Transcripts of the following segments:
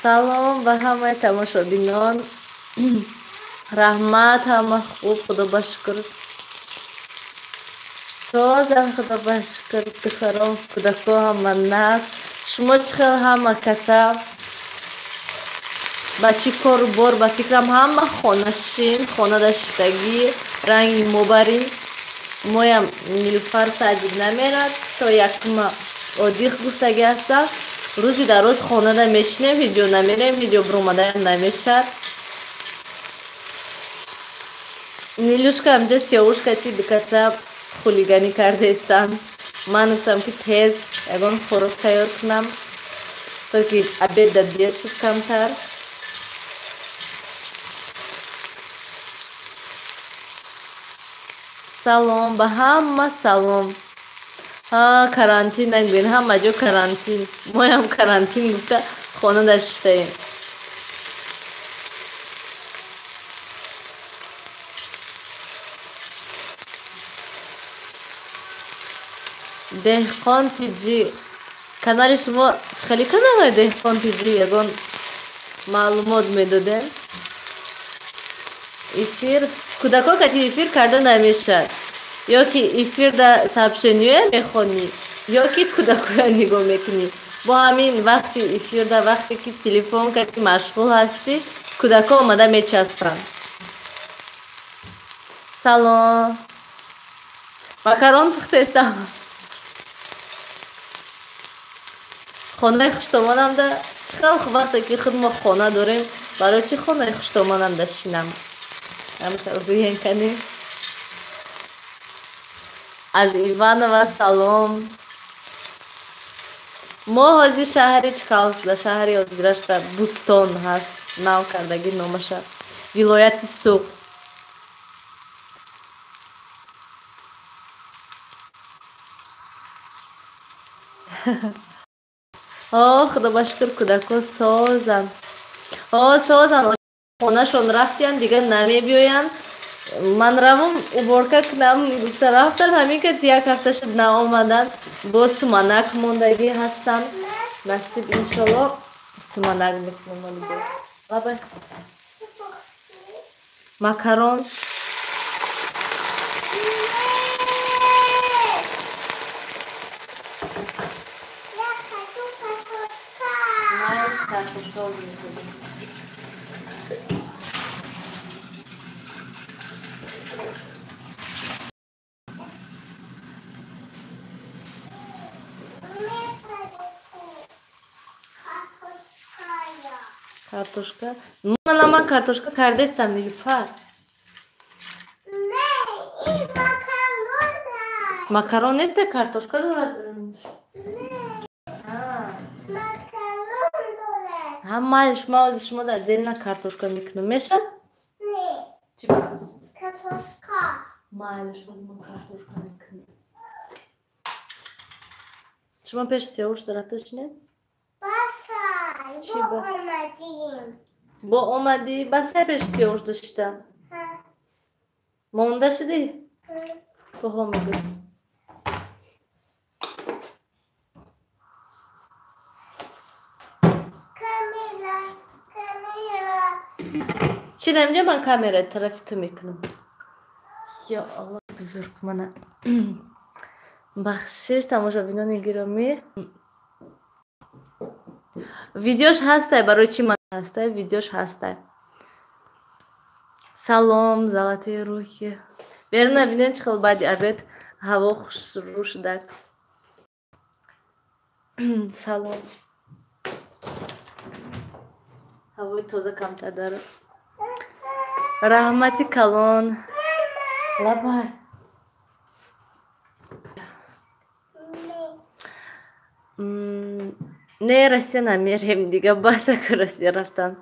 салом ба ҳамаи тамошобинон. раҳмат, ҳама хуб, худо ба шукр. созан, худо ба шукр. духарон, кӯдако ҳама нав. шумо чӣ хел ҳама каса? ба чӣ кору бор ба фикрам ҳама хона шин, хона даштагӣ, ранги мобарин. моям Нилуфар садиб намерад, то якума одиқ гуфтагӣ ҳастам. рӯзи дар рӯз хонада мешинем, видео намерем, видео биромадаям намешад. Нилушка амҷа сиёвушка чӣ дукаса хулиганӣ кардаистам. ман гуфтам ки тез ягон хӯрок тайёр кунам, то ки обеда дер шуд камтар. салом ба ҳама салом. карантин нагӯен, ҳама ҷо карантин. моям карантин гуфта хонада шиштаем. деҳқон тиҷи канали шумо чихели каналай деҳқон тиҷи ягон маълумот медодем. эфир кӯдако кати эфир карда намешад, ё ки эфирда сообщение мехонӣ, ё ки кӯдакоя нигоҳ мекунӣ. бо ҳамин вақти эфирда вақте ки телефон кати машғул ҳастӣ, кӯдако омада мечаспанд. салом. макарон пухтестам. хонаи хуштомонамда чӣ хел вақте ки худ мо хона дорем, барои чӣ хонаи хуштомонамда шинам? гӯен канем. аз Иванова салом. мо ҳозир шаҳри чкалшда, шаҳри озгирашда Бустон ҳаст, нав кардагӣ номаша, вилояти Суғ. худо ба шукр кӯдако созанд. созанд хонашон рафтиянд, дигар намебиёянд. ман равам уборка кунам, гуфта рафтанд, ҳамин ка як ҳафта шуд наомаданд. боз суманак мондагӣ ҳастанд. насиб иншолло суманак мекунам. макарон картошка. ман картошка кардаистам Нилуфар. макарон нест, картошка дорад. майли шумо дар зелна картошка мекунам, мешад? Чӣ картошка? майли шумо картошка мекунам. шумо пеши сиёвушда рафта шинед? бо омадӣ басай пеши сиёвушда шида монда шидӣ? коҳо мегӯ чӣ намҷа ман камера тарафи ту мекунам. ё аллоҳ бузург мана. бахшиш тамошобинони гиромӣ. видеош ҳастай, барои чӣ ман ҳастай, видеош ҳастай. салом залатии рӯҳи. берна бинед чӣ хел баъди обед ҳаво хушрӯ шудак. салом. ҳавои тоза камтар дорад. раҳмати калон. лабай. не Россия намерем дига, баса ки Россия рафтан.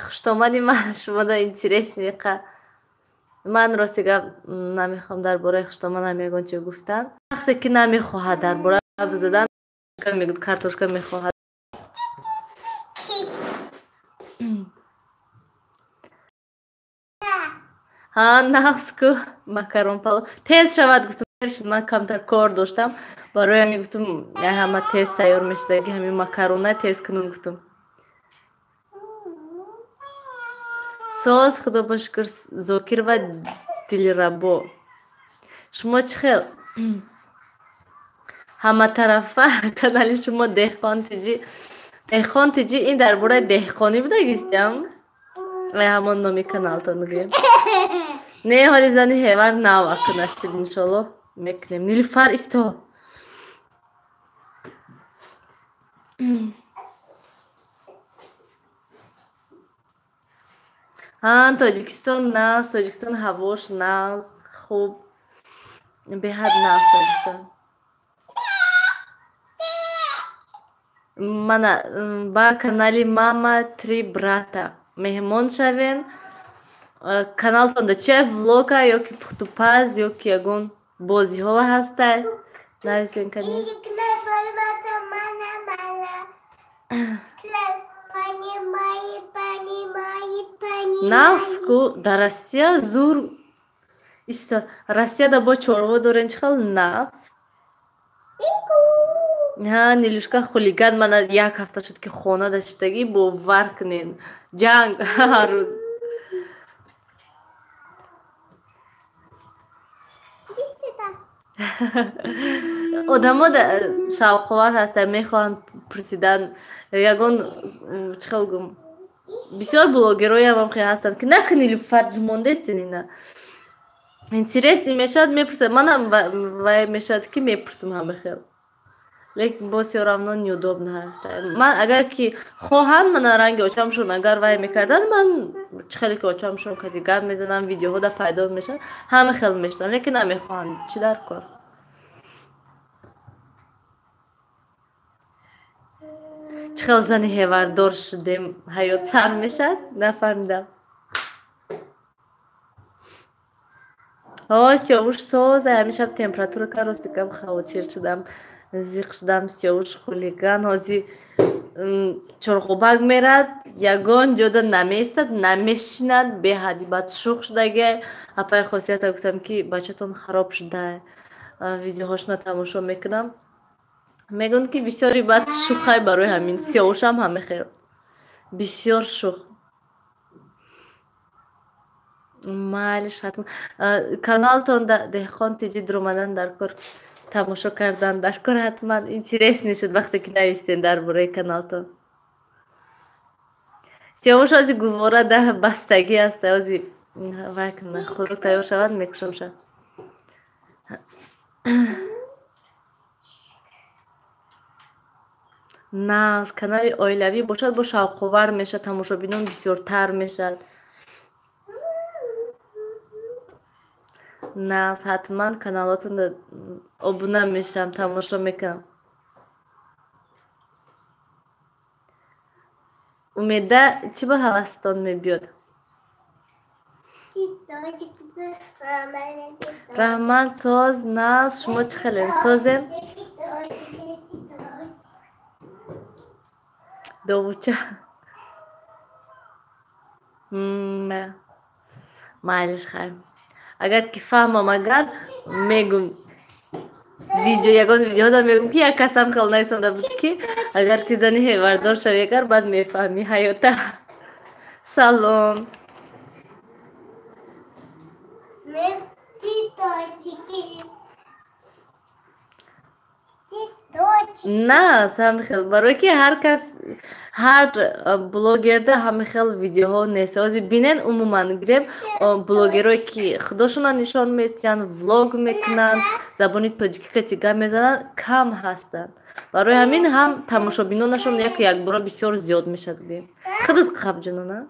хуштомади ман шумода интереснее қа. ман рости гап намехоҳам дар бораи хуштомадам ягон чиз гуфтан. шахсе ки намехоҳад дар бораи гап задан мегӯяд картошка мехоҳад. навску макарон палов тез шавад гуфтам. شد من کمتر کار داشتم برای همین گفتم همه تست تیار میشد که همین مکرونه تست کنم گفتم ساز خدا بشکر زاکر و دلربا شما چه خیل همه طرفه کانال شما دهقان تیجی این درباره دهقانی بوده گیستیم همون نامی کانال تان گیم نه حالی زنی هیور نو اکن استیم انشالله میکنیم نیلوفر ایستا ها تاجیکستان ناز تاجیکستان هواش ناز خوب به حد ناز تاجیکستان من با کانالی ماما تری براتا مهمان شوین کانال تان چه влога یا که پختوپز یا که یگون بازی ها هسته نویسین کنید نفسکو در روسیه زور است روسیه دا با چوروا دارن چخل نفس ها نیلوشکا خولیگان من یک هفته شد که خونه داشتگی باور کنین جنگ هر روز آدم ها شوقوار هستن میخوان پرسیدن یگون چخل گم بسیار بلوگرای هم خیلی هستن که نکنی فرج مونده استین اینا اینترستی میشد میپرسم من هم میشد که میپرسم همه خیلی لیکن بسیار равно неудобно هسته من اگر که خواهند من رنگ آچامشون اگر وای میکردن من خیلی که آچامشون که دیگر میزنم ویدیوها دا پیدا میشن همه خیلی میشتن لیکن نمیخواهند چی در کار چخیل زنی هیوردار شدیم حیات سر میشد نفهمیدم سیاوش سازه همیشه تمپراتور کاروسی کم خواتیر شدم زیق شدم سیاوش خولیگان هازی چرخوبک میرد یگان جدا نمیستد نمیشیند به حدی بعد شوخ شدگه اپای خاصیت گفتم که بچه‌تون خراب شده ویدیوهاش تماشا میکنم میگن که بسیاری بعد شوخای برای همین سیاوش هم همه خیر بسیار شوخ مالش حتما کانالتون دهقان تیجی درآمدن در کار تماشا کردن در کار حتما اینترس نشد وقتی که نویستین درباره کانالتون سیاوش ازی گواره ده بستگی است ازی وقت خوراک تیار شود میکشم شد نه کانال اویلوی باشد با شوق‌آور میشه تماشا بینان بسیار تر میشد نه حتما کانالاتون ابونه میشم تماشا میکنم امیده چی با هوستان میبیاد رحمان ساز ناز شما چه خیلی سازین دوچه معلش خواهیم اگر که فهمم اگر میگم یگان ویدیو دا میگم که یک کسم خیلی نیستم بود که اگر که زنی هیوردار شوی اگر بعد میفهمی حیاته سلام نه هم خیلی برای که هر کس هر بلوگر ده همه خیلی ویدیوها نیست ازی بینن عموما گریم بلوگرایی که خودشون نشان میتین ولاگ میکنن زبانی تاجیکی که تیگه میزنن کم هستن برای همین هم تماشا بینانشون یک بار بسیار زیاد میشد بیم خودت قبل جنونه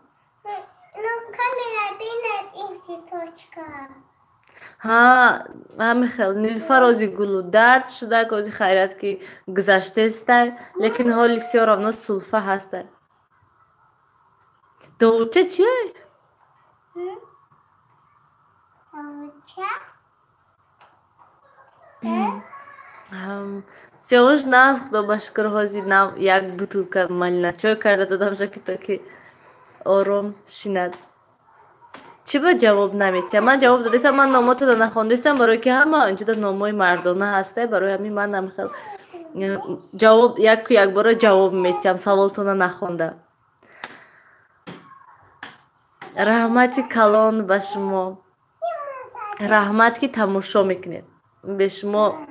ها همه خیلی نیلوفر ازی گلو درد شده که ازی خیرت که گذشته است لیکن حالی سیار равно سلفه هست دوچه چیه؟ سیاوش نه خدا بشکر هازی نه یک بطول که مالی نچای کرده دادم شا که تا که آرام شیند چی به جواب نمیدی؟ من جواب دادم من ناماتو رو نخوندستم برای که همه اینجا نامای مردانه هسته برای همین من نمیخوام جواب یک بار جواب میدم سوالتون رو نخونده. رحمتی کلان به شما. رحمت که تماشا میکنید به شما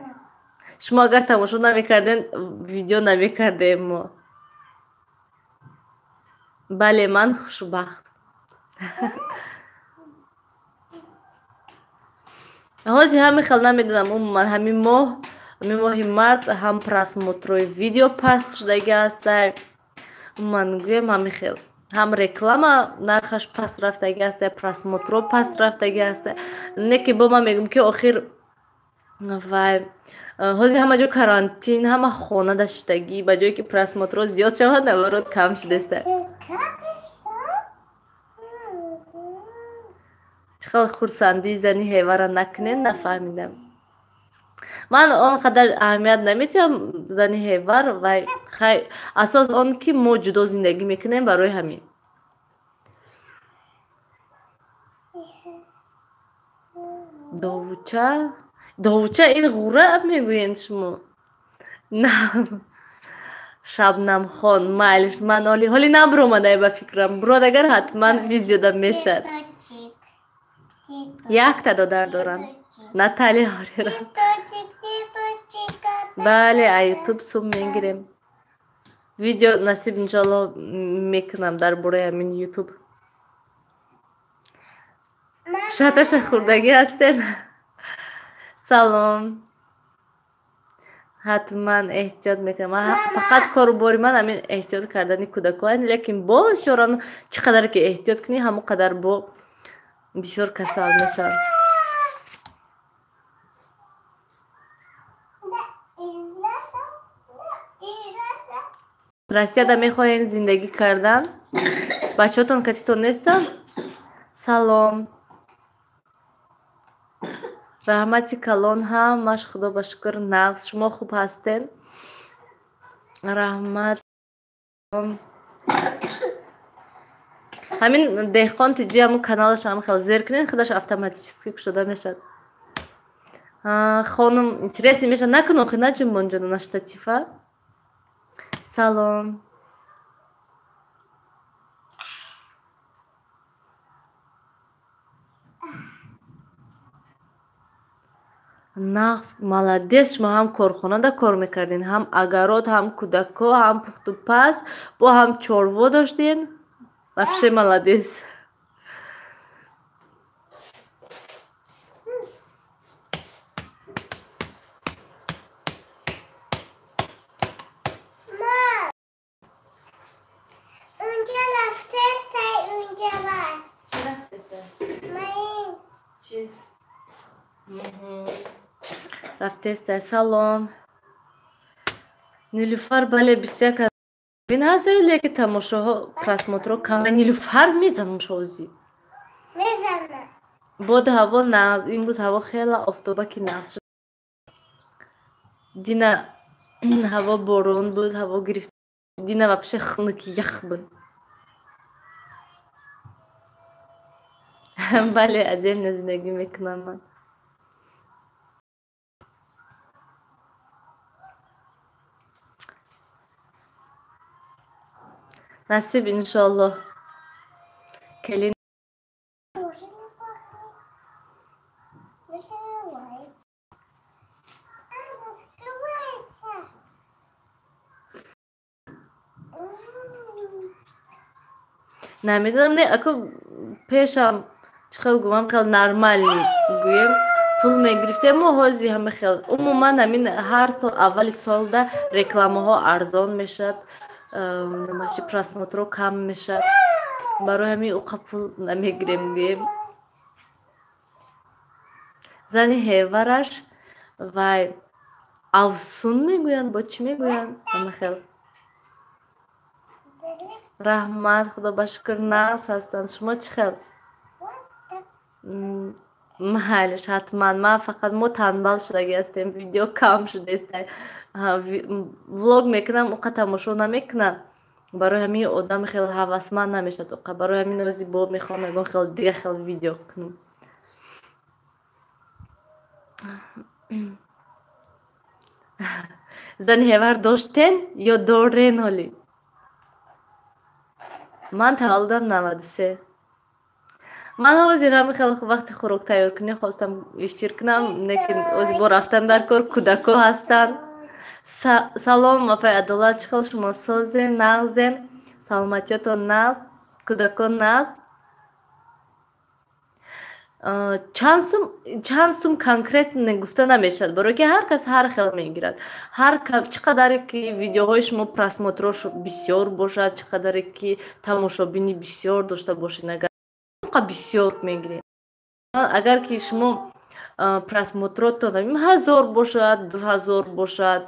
اگر تماشا نمیکردین ویدیو نمیکردیم ما. بله من خوشبخت. هازی همین خیلی نمیدونم من همین ماه مرد هم پراسموتروی ویدیو پست شده است من گویم همین خیلی هم реклама нархаш паст рафтаги аст просмотро паст рафтаги аст не ки бо ман мегум ки охир вай ҳозир ҳама ҷо карантин ҳама хона даштагӣ ба ҷое ки просмотро зиёд шавад наворот кам шудааст. чӣ хел хурсандии зани ҳевара накунед нафаҳмидам. من آنقدر اهمیت نمیدم زنی هیور و اساس آن که ما جدا زندگی میکنیم برای همین. داوچه این غوره میگوین شما؟ نه شبنم خان مالش من حالی نبرومده به فکرم برادر حتما ویدیو میشد. یک تا دارن ناتالی هاریرا. بله یوتیوب سوم میگیریم ویدیو نصیب انشالله میکنم در برای همین یوتیوب. شاتش خوردگی هستین. سلام حتما احتیاط میکنم فقط کارباری من همین احتیاط کردنی کودکان لیکن با شوران چقدر که احتیاط کنی همون قدر با بسیار کسل میشن. راستی میخواین زندگی کردن بچه‌تون کتیتون نیستن؟ سلام رحمتی کلان هم ماش خدا با شکر نقص شما خوب هستین؟ رحمت همین دهقان تیجی همون کانالش هم خیلی زیر کنین خودش автоматически شده میشد. خانم اینترس نمیشه نکن آخه نجم بانجا نشتاتیفه. سلام نقص молодец شما هم کارخانه دا کار میکردین هم اگرات هم کودکا هم پخت و پس با هم چاروا داشتین вообще молодец. رفته سلام نیلوفر بله بسیار بین هست ولی که تماشاها پراسموترو کم نیلوفر میزنم شوزی میزنم بود هوا ناز امروز هوا خیلی آفتابه که ناز شد دینا هوا بارون بود هوا گرفت دینا вообще خنک یخ بود. بله отдельно زندگی میکنم من. نصیب انشالله کلین نمیدونم نه اکو پیشم چخل گویم خیلی نرمال گویم پول میگرفتیم ما هازی همه خیلی عموما همین هر سال اول سال ده رکلامه ها ارزان میشد نمایشی پراسموترو کم میشد برای همین اوقا پول نمیگیریم گویم. زنی هیورش و افسون میگوین با چی میگوین همه خیلی رحمت خدا بشکر ناس هستن شما چی خیلی محلش حتما من فقط ما تنبال شده هستیم ویدیو کم شده است ولوگ میکنم اوقات تماشا نمیکنن барои ҳамин одам хеле ҳавасманд намешад. Барои ҳамин рӯзи бо мехоҳам ягон хеле дига хеле видео кунам. зани ҳевар доштен ё дорен ҳоли? ман таваллудам 93. ман ҳозир ҳамин хеле вақти хӯрок тайёркунӣ хостам эфир кунам, лекин ози бо рафтан дар кор кӯдако ҳастанд. салом вафои адолат, чӣ хел шумо созен, нағзен, саломатиятон нағз, кӯдакон нағз? чанд сум конкретно гуфта намешавад, барое ки ҳар кас ҳар хел мегирад. чӣ қадаре ки видеоҳои шумо просмотрош бисёр бошад, чӣ қадаре ки тамошобинӣ бисёр дошта бошед, агар бисёр мегирем. агар ки шумо просмотротон 1000 бошад, 2000 бошад,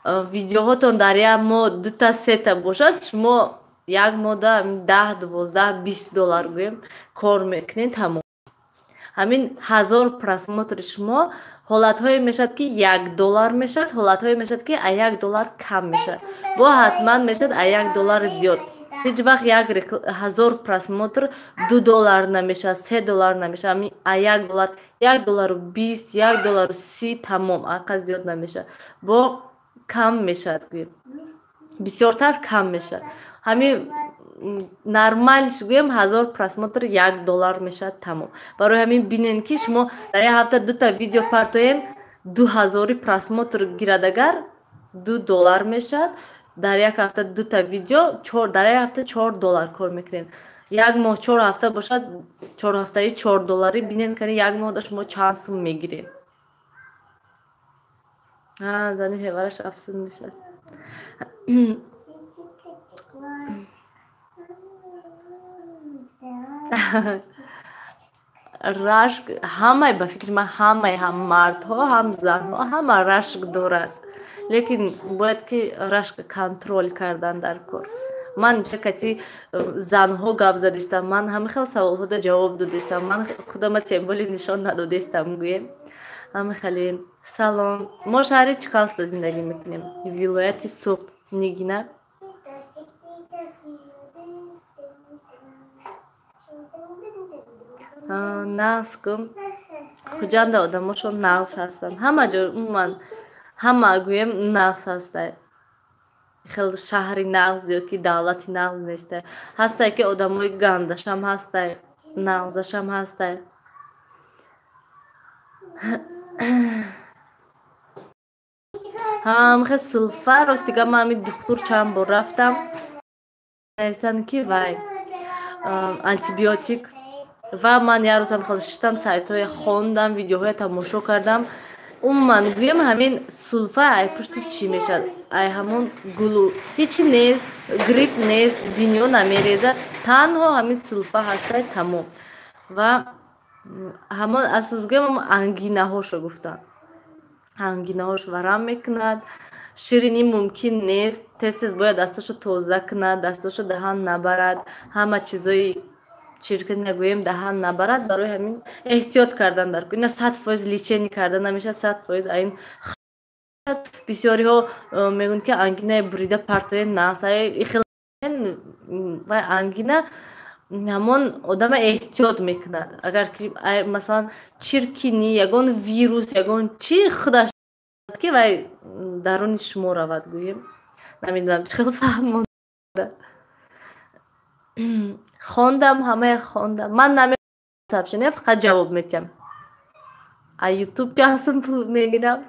видеоҳотон дар як моҳ 2-3 бошад, шумо як моҳда 10, 12, 20 доллар гӯем кор мекунед. тамом. ҳамин 1000 просмотри шумо ҳолатҳое мешавад ки 1 доллар мешавад, ҳолатҳое мешавад ки а 1 доллар кам мешавад. бо ҳатман мешавад а 1 доллар зиёд. ҳеҷ вақт 1000 просмотр 2 доллар намешавад, 3 доллар намешавад. ҳамин а 1 доллар, 1 доллару 20, 1 доллару 30, тамом. ақа зиёд намешавад. бо кам мешавад гӯем. бисёртар кам мешавад. ҳамин нормалиш гӯем 1000 просмотр 1 доллар мешавад, тамом. барои ҳамин бинен ки шумо дар як ҳафта 2 видео партоен 2000 просмотр гирад, агар 2 доллар мешавад. дар як ҳафта 2 видео дар як ҳафта 4 доллар кор мекунед. як моҳ 4 ҳафта бошад, 4 ҳафтаи 4 доллари бинен кани як моҳда шумо чанд сум мегиред. зани ҳевараш афсун мешавад. рашк ҳамаи ба фикри ман ҳамаи ҳам мардҳо ҳам занҳо ҳама рашк дорад, лекин бояд ки рашк контрол кардан дар кор. ман кати занҳо гап задистам, ман ҳамин хел саволҳода ҷавоб додистам, ман худама символи нишон надодистам гӯем. ҳамин хеле салом. мо шаҳри Чкалста зиндагӣ мекунем, вилояти Суғд, Нигина. нағз кун. хуҷанда одамошон нағз ҳастанд. ҳама ҷо умуман ҳама гӯем нағз ҳастанд. хел шаҳри нағз ё ки давлати нағз нестанд. ҳастанд ки одамои гандашам ҳастанд, нағзашам ҳастанд. михе сулфа ростига ман ҳамин духтур чанд бор рафтам. нависанд ки вай антибиотик ва ман як рӯзам хел шиштам, сайтҳое хондам, видеоҳое тамошо кардам. умуман гӯем ҳамин сулфа ай пушти чӣ мешавад? ай ҳамон гулу ҳечи нест, грипп нест, бинё намерезад, танҳо ҳамин сулфа ҳастай, тамом. ва ҳамон асос гӯем ҳамон ангинаҳошо гуфтанд. ангинаҳош варам мекунад. ширинӣ мумкин нест, тез бояд дастошо тоза кунад, дастошо даҳан набарад, ҳама чизои чиркани нагӯем даҳан набарад. барои ҳамин эҳтиёт кардан дар кор. ина 100% лечение карда намешавад, 100% айн бисёриҳо мегӯянд ки ангинаи бурида партои нағз ва ангина ҳамон одама эҳтиёт мекунад. агар ки масалан чиркини ягон вирус ягон чӣ худаш ки вай даруни шумо равад гӯем. намедонам чӣ хел фаҳмонда. хондам, ҳамаи хондам. ман намешавад, фақат ҷавоб медиҳам. а ютуб ки ҳастам пул мегирам.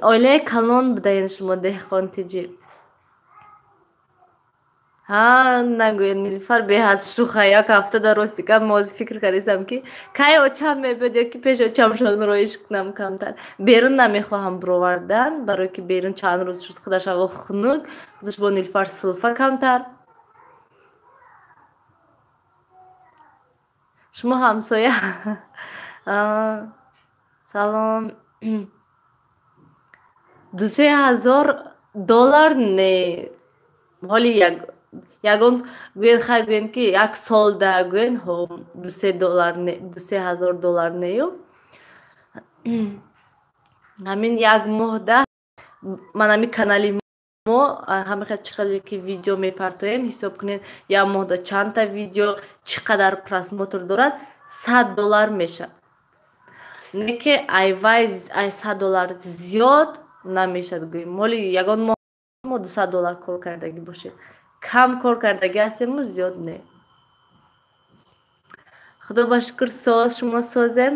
оилаи калон будаен шумо, деҳқонтиҷӣ. нагӯед Нилуфар беҳад шуха. як ҳафтада ростика моз фикр кардистам ки кай очам мебиёд ё ки пеш очамшон роиш кунам камтар. берун намехоҳам бировардан, барое ки берун чанд рӯз шуд худаш ҳаво хунук, худаш бо Нилуфар сулфа камтар. шумо ҳамсоя. салом. 2-3 доллар не ҳоли ягон гӯен хай гӯен ки як солда гӯен 2-3 доллар нею. ҳамин як моҳда манами канали мо ҳамақа чӣ қадр ки видео мепартоем ҳисоб кунед як моҳда чандта видео чӣ қадар просмотр дорад $100 мешад. Не ки ай вай ай $100 зиёд намешад гӯем моли ягон моҳ мо $200 кор кардагӣ бошем. Кам кор кардагӣ ҳастему зиёд не. Худо ба шукр соз шумо созен.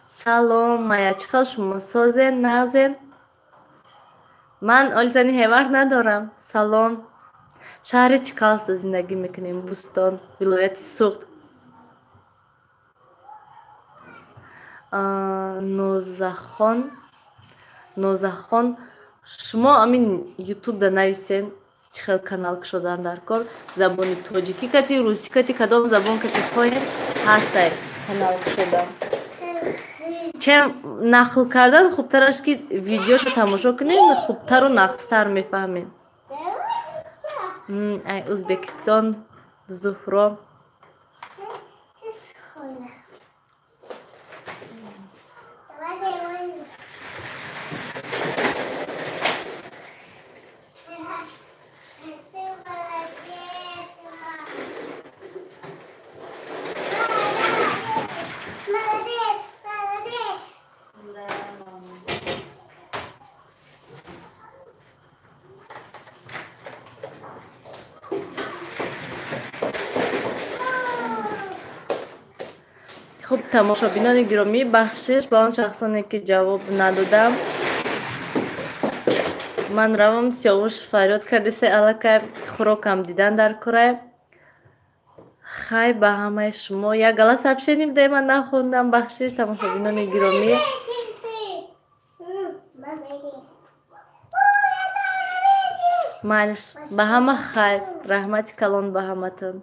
Салом мая чӣ хел шумо созен нағзен? Ман олизани ҳевард надорам. Салом. Шаҳри Чикалсда зиндагӣ мекунем. Бустон, вилояти Суғд. Нозахон шумо амин ютубда нависен чӣ хел канал кушодан дар кор забони тоҷикӣ кати русӣ кати кадом забон кати хоҳед ҳастай канал кушодан. Чем нақл кардан хубтараш ки видеошо тамошо кунед хубтару нақстар мефаҳмед. Ай Узбекистон Зуҳро хуб тамошобинони гиромӣ бахшиш ба он шахсоне ки ҷавоб надодам. Ман равам Сиёвуш фарёд карди се аллакай хӯрокам дидан дар кора. Хай ба ҳамаи шумо як гала сообщение бидем ман нахондам бахшиш тамошобинони гиромӣ. Майш ба ҳама хайр раҳмати калон ба ҳаматон.